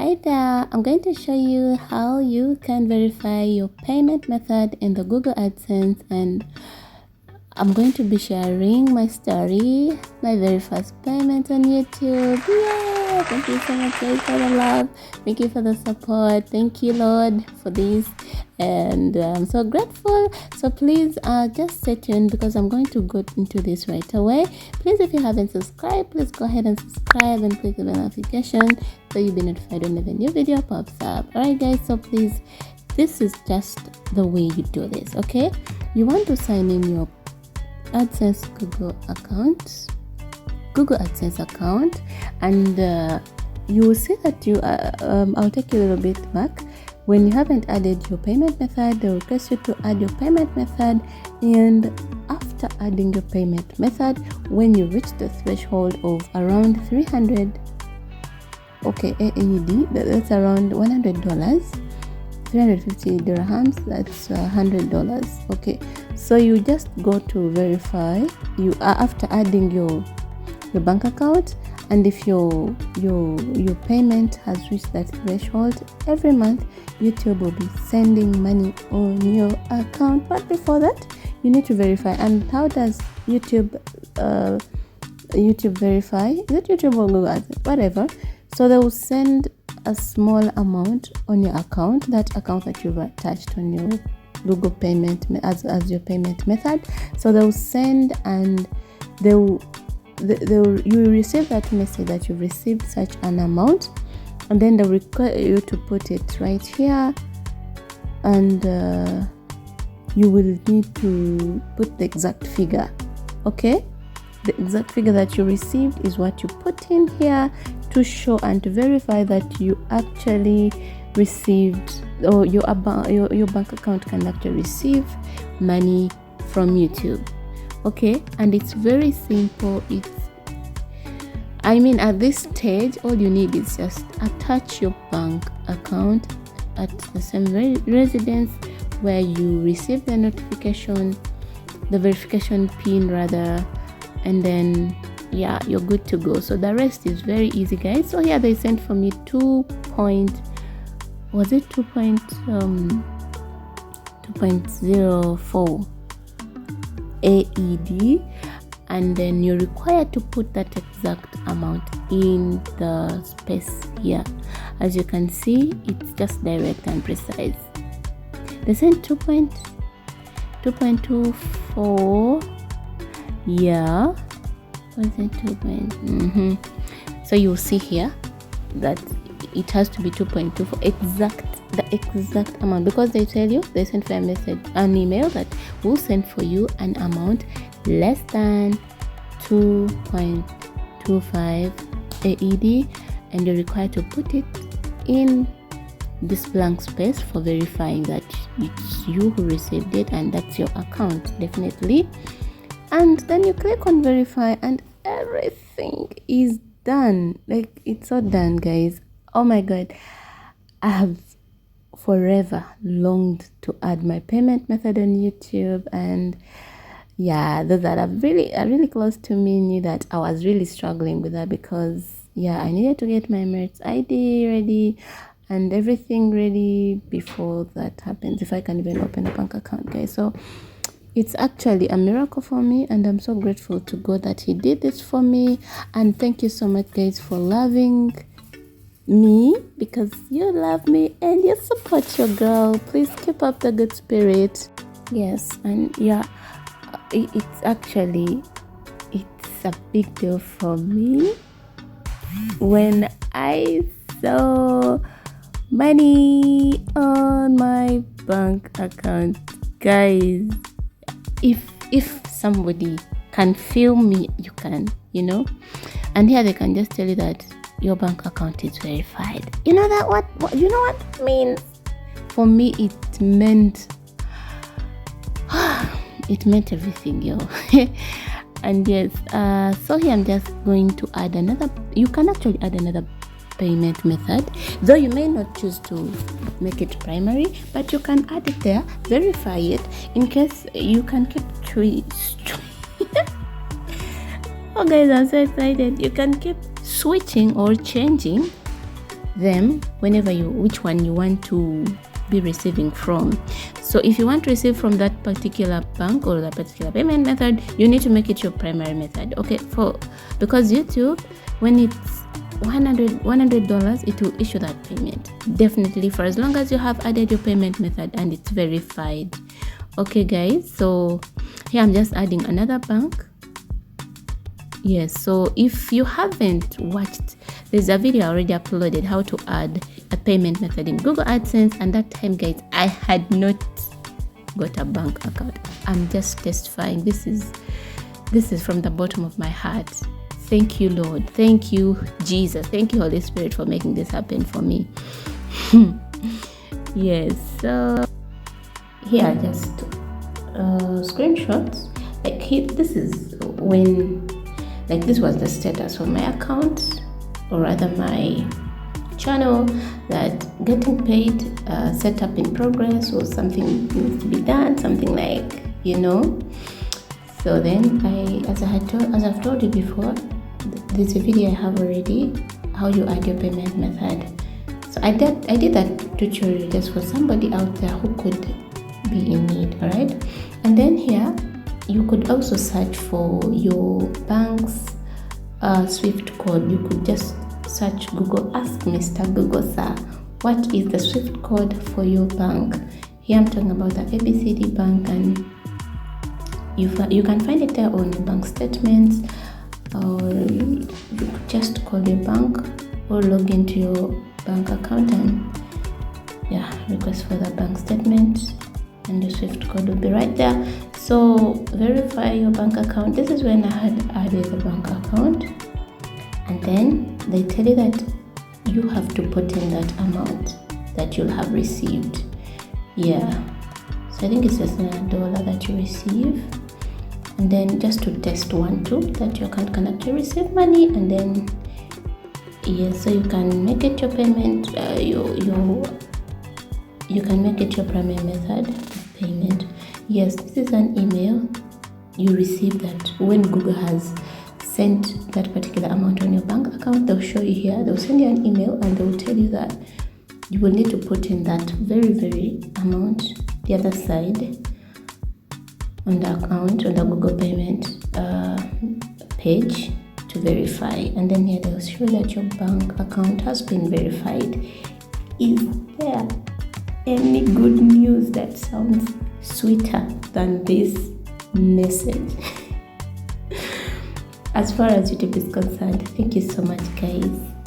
Hi there, I'm going to show you how you can verify your payment method in the Google AdSense, and I'm going to be sharing my story, my very first payment on YouTube. Yay! Thank you so much guys for the love. Thank you for the support. Thank you Lord for this, and I'm so grateful. So please just stay tuned because I'm going to go into this right away. Please, if you haven't subscribed, please go ahead and subscribe and click the bell notification so you'll be notified whenever a new video pops up. Alright guys, so please, this is just the way you do this. Okay, you want to sign in your AdSense Google AdSense account, and you will see that you I'll take you a little bit back. When you haven't added your payment method, they'll request you to add your payment method, and after adding your payment method, when you reach the threshold of around 300 AED, that's around $100, 350 dirhams, that's $100. Okay, so you just go to verify you after adding your bank account, and if your payment has reached that threshold, every month YouTube will be sending money on your account. But before that, you need to verify. And how does YouTube verify? Is it YouTube or Google AdSense? Whatever. So they will send a small amount on your account, that account that you've attached on your Google payment as your payment method. So they'll send, and you will receive that message that you've received such an amount, and then they'll require you to put it right here, and you will need to put the exact figure. Okay, the exact figure that you received is what you put in here to show and to verify that you actually received, or your bank account can actually receive money from YouTube. Okay, and it's very simple. At this stage, all you need is just attach your bank account at the same residence where you receive the notification, the verification pin rather, and then yeah, you're good to go. So the rest is very easy guys. So here they sent for me 2.04 AED, and then you're required to put that exact amount in the space here. As you can see, it's just direct and precise. They sent 2.24. yeah, was it 2. So you'll see here that it has to be 2.24 the exact amount, because they tell you, they send for a message, an email that will send for you an amount less than 2.25 AED, and you're required to put it in this blank space for verifying that it's you who received it and that's your account, definitely. And then you click on verify, and everything is done. Like, it's so done guys. Oh my god, I have forever longed to add my payment method on YouTube, and yeah, those that are really close to me knew that I was really struggling with that, because yeah, I needed to get my Emirates ID ready and everything ready before that happens, if I can even open a bank account guys. So it's actually a miracle for me, and I'm so grateful to God that he did this for me. And thank you so much guys for loving me, because you love me and you support your girl. Please keep up the good spirit. Yes, and yeah, it's a big deal for me when I saw money on my bank account guys. If somebody can feel me, you can, and here they can just tell you that your bank account is verified. You know that what you know what it means? For me, it meant everything, yo. And yes, so here I'm just going to add another. You can actually add another payment method, though you may not choose to make it primary, but you can add it there, verify it, in case you can keep oh guys, I'm so excited. You can keep switching or changing them whenever which one you want to be receiving from. So if you want to receive from that particular bank or that particular payment method, you need to make it your primary method. Okay, because YouTube, when it's $100, it will issue that payment, definitely, for as long as you have added your payment method and it's verified. Okay guys, so here I'm just adding another bank. Yes, so if you haven't watched, there's a video already uploaded how to add a payment method in Google AdSense, and that time guys, I had not got a bank account. I'm just testifying. This is from the bottom of my heart. Thank you, Lord. Thank you, Jesus. Thank you, Holy Spirit, for making this happen for me. Yes, so here are just screenshots. Like here, this is when, like, this was the status of my account, or rather my channel, that getting paid, setup in progress, or something needs to be done, something like, you know. So then as I've told you before, there's a video I have already, how you add your payment method. So I did that tutorial just for somebody out there who could be in need, all right? And then here you could also search for your bank's Swift code. You could just search Google, ask Mr. Google, sir, what is the Swift code for your bank? Here I'm talking about the ABCD bank, and you can find it there on your bank statements, or you could just call your bank or log into your bank account and request for the bank statement, and your Swift code will be right there. So verify your bank account. This is when I had added the bank account, and then they tell you that you have to put in that amount that you'll have received. Yeah, so I think it's just $1 that you receive, and then just to test 1, 2 that your account can actually receive money, and then so you can make it your payment. You can make it your primary method of payment. Yes, this is an email you receive that when Google has sent that particular amount on your bank account. They'll show you here. They'll send you an email and they'll tell you that you will need to put in that very amount the other side on the account, on the Google payment page to verify. And then here they'll show that your bank account has been verified. Is there any good news that sounds sweeter than this message? As far as YouTube is concerned, thank you so much guys.